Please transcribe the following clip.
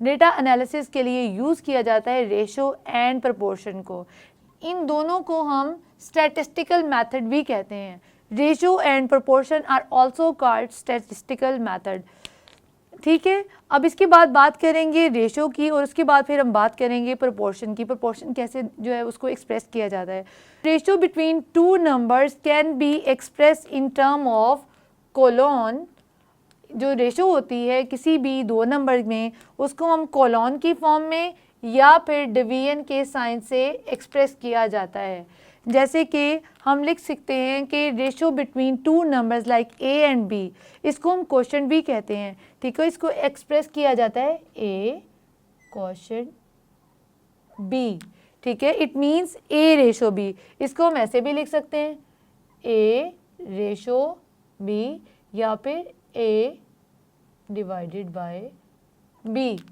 Data analysis के लिए use किया जाता है रेशो एंड प्रोपोर्शन को। इन दोनों को हम स्टैटिस्टिकल मेथड भी कहते हैं। Ratio and proportion are also called statistical method. ठीक है, अब इसके बाद बात करेंगे रेशो की और उसके बाद फिर हम बात करेंगे प्रोपोर्शन की। प्रोपोर्शन कैसे जो है उसको एक्सप्रेस किया जाता है। Ratio between two numbers can be express in term of colon. जो रेशो होती है किसी भी दो नंबर में, उसको हम कोलोन की फॉर्म में या फिर डिवीजन के साइन से एक्सप्रेस किया जाता है। जैसे कि हम लिख सकते हैं कि ratio between two numbers like A and B, इसको हम क्वोशंट भी कहते हैं। ठीक है, इसको एक्सप्रेस किया जाता है ए क्वोशंट बी। ठीक है, it means A ratio B. इसको हम ऐसे भी लिख सकते हैं ए रेशो बी या फिर ए डिवाइडेड बाय बी।